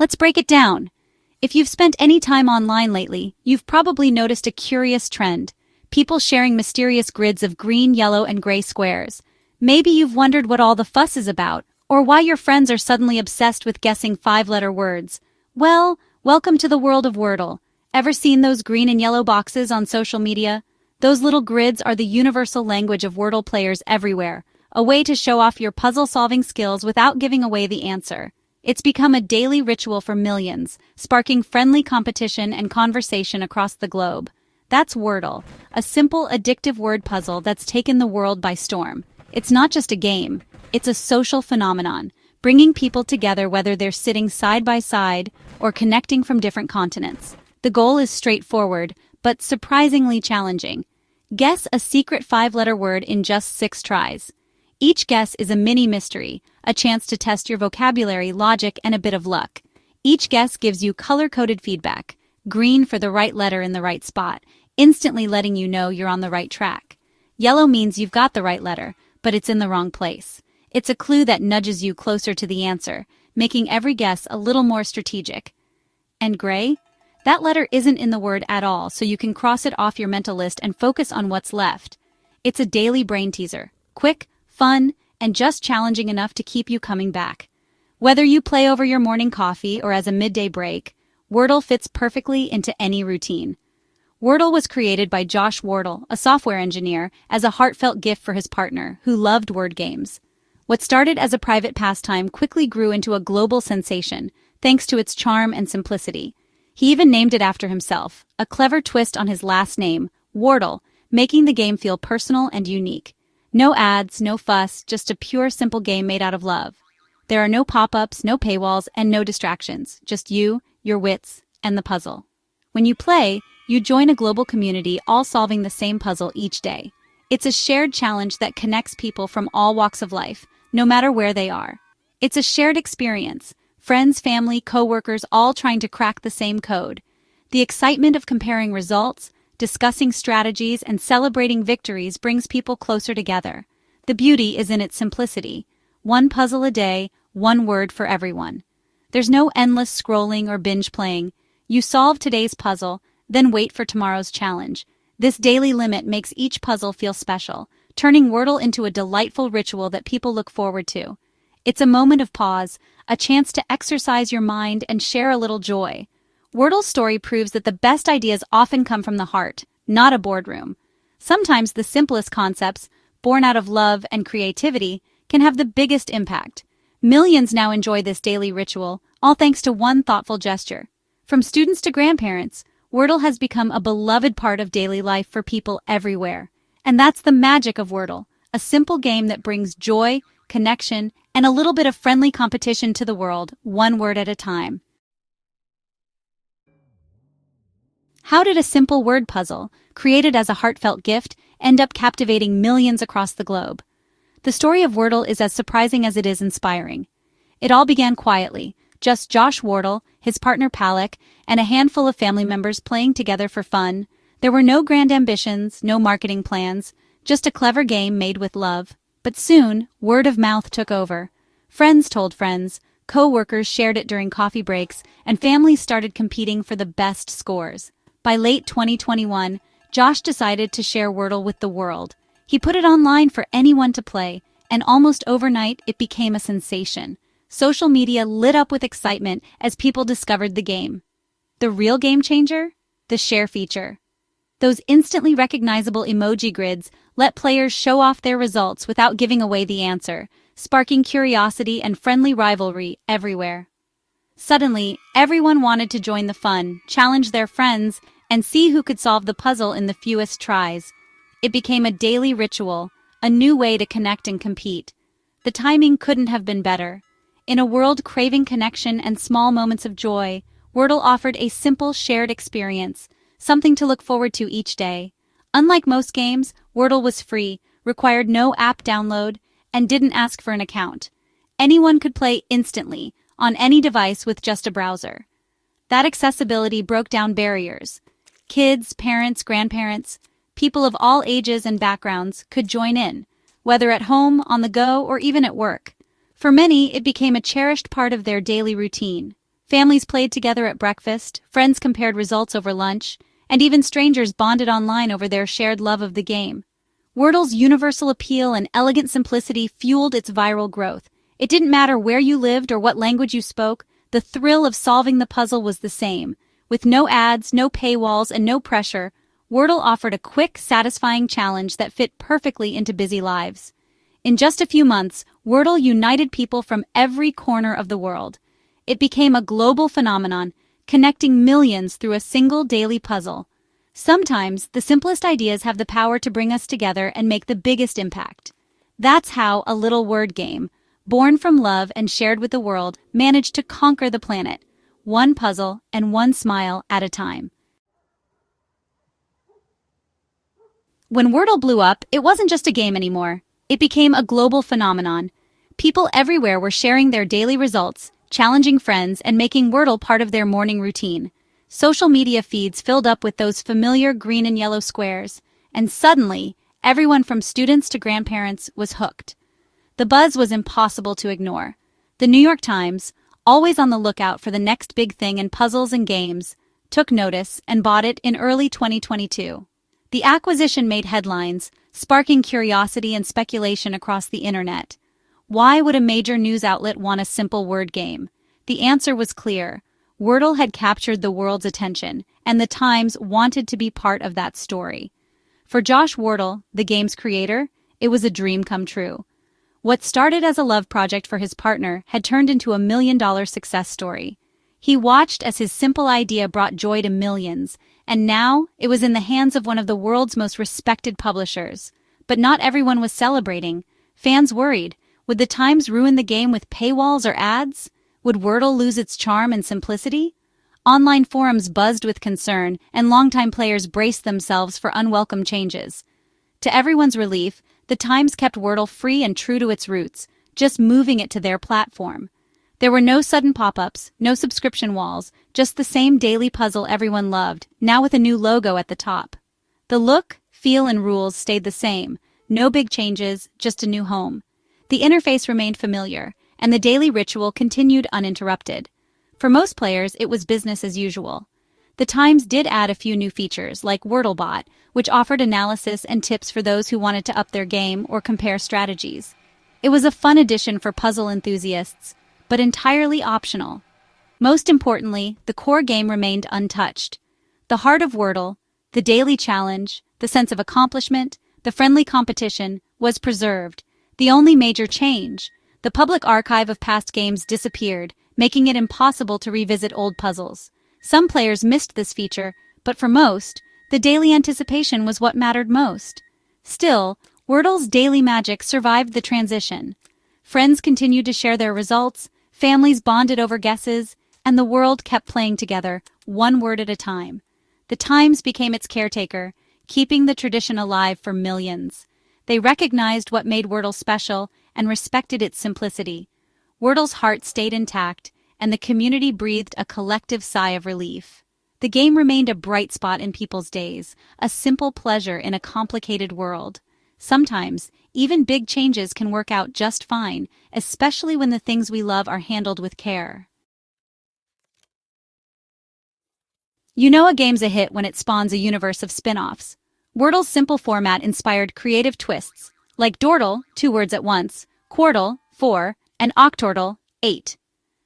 Let's break it down. If you've spent any time online lately, you've probably noticed a curious trend. People sharing mysterious grids of green, yellow, and gray squares. Maybe you've wondered what all the fuss is about, or why your friends are suddenly obsessed with guessing five-letter words. Well, welcome to the world of Wordle. Ever seen those green and yellow boxes on social media? Those little grids are the universal language of Wordle players everywhere, a way to show off your puzzle-solving skills without giving away the answer. It's become a daily ritual for millions, sparking friendly competition and conversation across the globe. That's Wordle, a simple, addictive word puzzle that's taken the world by storm. It's not just a game, it's a social phenomenon, bringing people together whether they're sitting side by side or connecting from different continents. The goal is straightforward, but surprisingly challenging. Guess a secret five-letter word in just 6 tries. Each guess is a mini mystery, a chance to test your vocabulary, logic, and a bit of luck. Each guess gives you color-coded feedback, green for the right letter in the right spot, instantly letting you know you're on the right track. Yellow means you've got the right letter, but it's in the wrong place. It's a clue that nudges you closer to the answer, making every guess a little more strategic. And gray? That letter isn't in the word at all, so you can cross it off your mental list and focus on what's left. It's a daily brain teaser. Quick, fun, and just challenging enough to keep you coming back. Whether you play over your morning coffee or as a midday break, Wordle fits perfectly into any routine. Wordle was created by Josh Wardle, a software engineer, as a heartfelt gift for his partner, who loved word games. What started as a private pastime quickly grew into a global sensation, thanks to its charm and simplicity. He even named it after himself, a clever twist on his last name, Wardle, making the game feel personal and unique. No ads, no fuss, just a pure, simple game made out of love. There are no pop-ups, no paywalls, and no distractions, just you, your wits, and the puzzle. When you play, you join a global community all solving the same puzzle each day. It's a shared challenge that connects people from all walks of life, no matter where they are. It's a shared experience. Friends, family, co-workers all trying to crack the same code. The excitement of comparing results, discussing strategies, and celebrating victories brings people closer together. The beauty is in its simplicity. One puzzle a day, one word for everyone. There's no endless scrolling or binge playing. You solve today's puzzle, then wait for tomorrow's challenge. This daily limit makes each puzzle feel special, turning Wordle into a delightful ritual that people look forward to. It's a moment of pause, a chance to exercise your mind and share a little joy. Wordle's story proves that the best ideas often come from the heart, not a boardroom. Sometimes the simplest concepts, born out of love and creativity, can have the biggest impact. Millions now enjoy this daily ritual, all thanks to one thoughtful gesture. From students to grandparents, Wordle has become a beloved part of daily life for people everywhere. And that's the magic of Wordle, a simple game that brings joy, connection, and a little bit of friendly competition to the world, one word at a time. How did a simple word puzzle, created as a heartfelt gift, end up captivating millions across the globe? The story of Wordle is as surprising as it is inspiring. It all began quietly, just Josh Wardle, his partner Palak, and a handful of family members playing together for fun. There were no grand ambitions, no marketing plans, just a clever game made with love. But soon, word of mouth took over. Friends told friends, co-workers shared it during coffee breaks, and families started competing for the best scores. By late 2021, Josh decided to share Wordle with the world. He put it online for anyone to play, and almost overnight it became a sensation. Social media lit up with excitement as people discovered the game. The real game changer? The share feature. Those instantly recognizable emoji grids let players show off their results without giving away the answer, sparking curiosity and friendly rivalry everywhere. Suddenly, everyone wanted to join the fun, challenge their friends, and see who could solve the puzzle in the fewest tries. It became a daily ritual, a new way to connect and compete. The timing couldn't have been better. In a world craving connection and small moments of joy, Wordle offered a simple shared experience, something to look forward to each day. Unlike most games, Wordle was free, required no app download, and didn't ask for an account. Anyone could play instantly, on any device with just a browser. That accessibility broke down barriers. Kids, parents, grandparents, people of all ages and backgrounds could join in, whether at home, on the go, or even at work. For many, it became a cherished part of their daily routine, Families played together at breakfast, friends compared results over lunch, and even strangers bonded online over their shared love of the game. Wordle's universal appeal and elegant simplicity fueled its viral growth. It didn't matter where you lived or what language you spoke, the thrill of solving the puzzle was the same. With no ads, no paywalls, and no pressure, Wordle offered a quick, satisfying challenge that fit perfectly into busy lives. In just a few months, Wordle united people from every corner of the world. It became a global phenomenon, connecting millions through a single daily puzzle. Sometimes, the simplest ideas have the power to bring us together and make the biggest impact. That's how a little word game, born from love and shared with the world, managed to conquer the planet, one puzzle and one smile at a time. When Wordle blew up, it wasn't just a game anymore. It became a global phenomenon. People everywhere were sharing their daily results, challenging friends, and making Wordle part of their morning routine. Social media feeds filled up with those familiar green and yellow squares, and suddenly, everyone from students to grandparents was hooked. The buzz was impossible to ignore. The New York Times, always on the lookout for the next big thing in puzzles and games, took notice and bought it in early 2022. The acquisition made headlines, sparking curiosity and speculation across the internet. Why would a major news outlet want a simple word game? The answer was clear. Wordle had captured the world's attention, and the Times wanted to be part of that story. For Josh Wardle, the game's creator, it was a dream come true. What started as a love project for his partner had turned into a $1 million success story. He watched as his simple idea brought joy to millions, and now it was in the hands of one of the world's most respected publishers. But not everyone was celebrating. Fans worried. Would the Times ruin the game with paywalls or ads? Would Wordle lose its charm and simplicity? Online forums buzzed with concern, and longtime players braced themselves for unwelcome changes. To everyone's relief, the Times kept Wordle free and true to its roots, just moving it to their platform. There were no sudden pop-ups, no subscription walls, just the same daily puzzle everyone loved, now with a new logo at the top. The look, feel, and rules stayed the same. No big changes, just a new home. The interface remained familiar, and the daily ritual continued uninterrupted. For most players, it was business as usual. The Times did add a few new features, like WordleBot, which offered analysis and tips for those who wanted to up their game or compare strategies. It was a fun addition for puzzle enthusiasts, but entirely optional. Most importantly, the core game remained untouched. The heart of Wordle, the daily challenge, the sense of accomplishment, the friendly competition, was preserved. The only major change, the public archive of past games, disappeared, making it impossible to revisit old puzzles. Some players missed this feature, but for most, the daily anticipation was what mattered most. Still, Wordle's daily magic survived the transition. Friends continued to share their results, families bonded over guesses, and the world kept playing together, one word at a time. The Times became its caretaker, keeping the tradition alive for millions. They recognized what made Wordle special and respected its simplicity. Wordle's heart stayed intact, and the community breathed a collective sigh of relief. The game remained a bright spot in people's days, a simple pleasure in a complicated world. Sometimes, even big changes can work out just fine, especially when the things we love are handled with care. You know a game's a hit when it spawns a universe of spin-offs. Wordle's simple format inspired creative twists, like Dordle, 2 words at once, Quordle, 4, and Octordle, 8.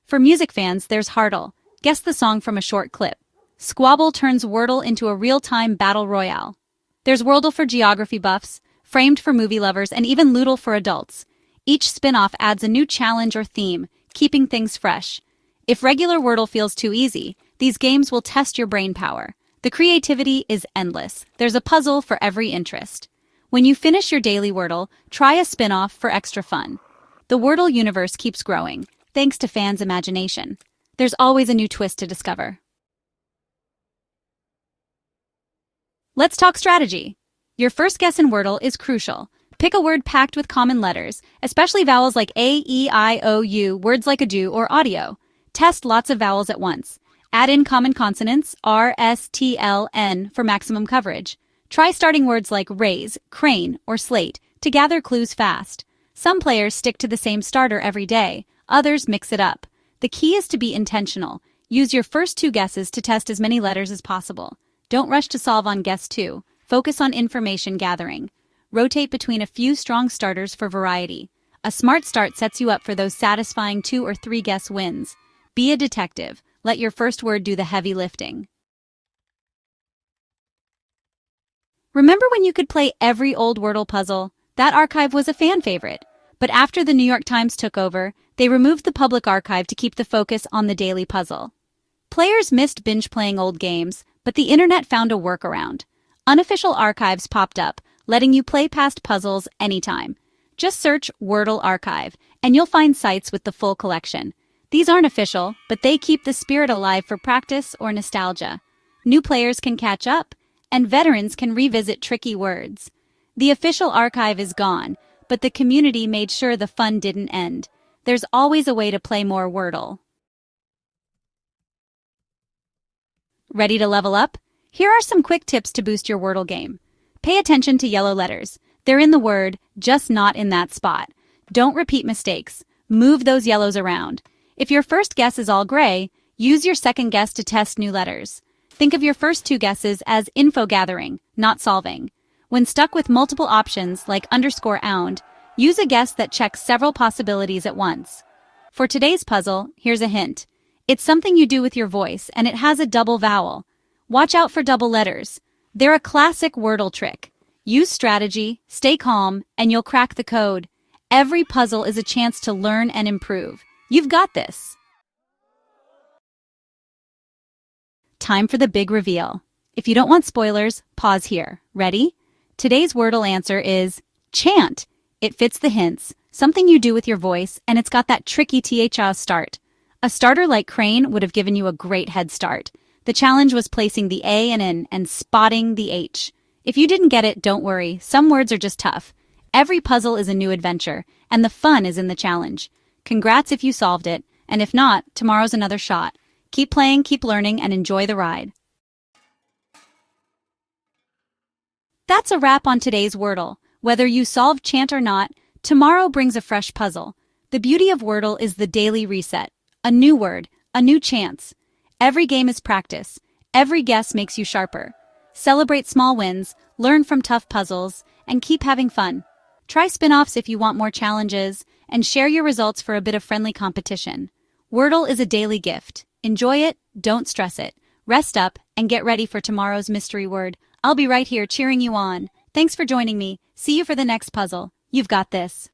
For music fans, there's Heardle. Guess the song from a short clip. Squabble turns Wordle into a real-time battle royale. There's Wordle for geography buffs, Framed for movie lovers, and even Loodle for adults. Each spin-off adds a new challenge or theme, keeping things fresh. If regular Wordle feels too easy, these games will test your brain power. The creativity is endless. There's a puzzle for every interest. When you finish your daily Wordle, try a spin-off for extra fun. The Wordle universe keeps growing, thanks to fans' imagination. There's always a new twist to discover. Let's talk strategy. Your first guess in Wordle is crucial. Pick a word packed with common letters, especially vowels like A, E, I, O, U, words like ado or audio. Test lots of vowels at once. Add in common consonants, R, S, T, L, N, for maximum coverage. Try starting words like raise, crane, or slate to gather clues fast. Some players stick to the same starter every day, others mix it up. The key is to be intentional. Use your first two guesses to test as many letters as possible. Don't rush to solve on guess two. Focus on information gathering. Rotate between a few strong starters for variety. A smart start sets you up for those satisfying 2 or 3 guess wins. Be a detective. Let your first word do the heavy lifting. Remember when you could play every old Wordle puzzle? That archive was a fan favorite. But after the New York Times took over, they removed the public archive to keep the focus on the daily puzzle. Players missed binge-playing old games, but the internet found a workaround. Unofficial archives popped up, letting you play past puzzles anytime. Just search Wordle Archive, and you'll find sites with the full collection. These aren't official, but they keep the spirit alive for practice or nostalgia. New players can catch up, and veterans can revisit tricky words. The official archive is gone, but the community made sure the fun didn't end. There's always a way to play more Wordle. Ready to level up? Here are some quick tips to boost your Wordle game. Pay attention to yellow letters. They're in the word, just not in that spot. Don't repeat mistakes. Move those yellows around. If your first guess is all gray, use your second guess to test new letters. Think of your first two guesses as info gathering, not solving. When stuck with multiple options like _ound, use a guess that checks several possibilities at once. For today's puzzle, here's a hint. It's something you do with your voice, and it has a double vowel. Watch out for double letters. They're a classic Wordle trick. Use strategy, stay calm, and you'll crack the code. Every puzzle is a chance to learn and improve. You've got this. Time for the big reveal. If you don't want spoilers, pause here. Ready? Today's Wordle answer is chant. It fits the hints, something you do with your voice, and it's got that tricky THA start. A starter like Crane would have given you a great head start. The challenge was placing the A and N and spotting the H. If you didn't get it, don't worry. Some words are just tough. Every puzzle is a new adventure, and the fun is in the challenge. Congrats if you solved it, and if not, tomorrow's another shot. Keep playing, keep learning, and enjoy the ride. That's a wrap on today's Wordle. Whether you solved chant or not, tomorrow brings a fresh puzzle. The beauty of Wordle is the daily reset. A new word, a new chance. Every game is practice. Every guess makes you sharper. Celebrate small wins, learn from tough puzzles, and keep having fun. Try spin-offs if you want more challenges, and share your results for a bit of friendly competition. Wordle is a daily gift. Enjoy it, don't stress it. Rest up, and get ready for tomorrow's mystery word. I'll be right here cheering you on. Thanks for joining me. See you for the next puzzle. You've got this.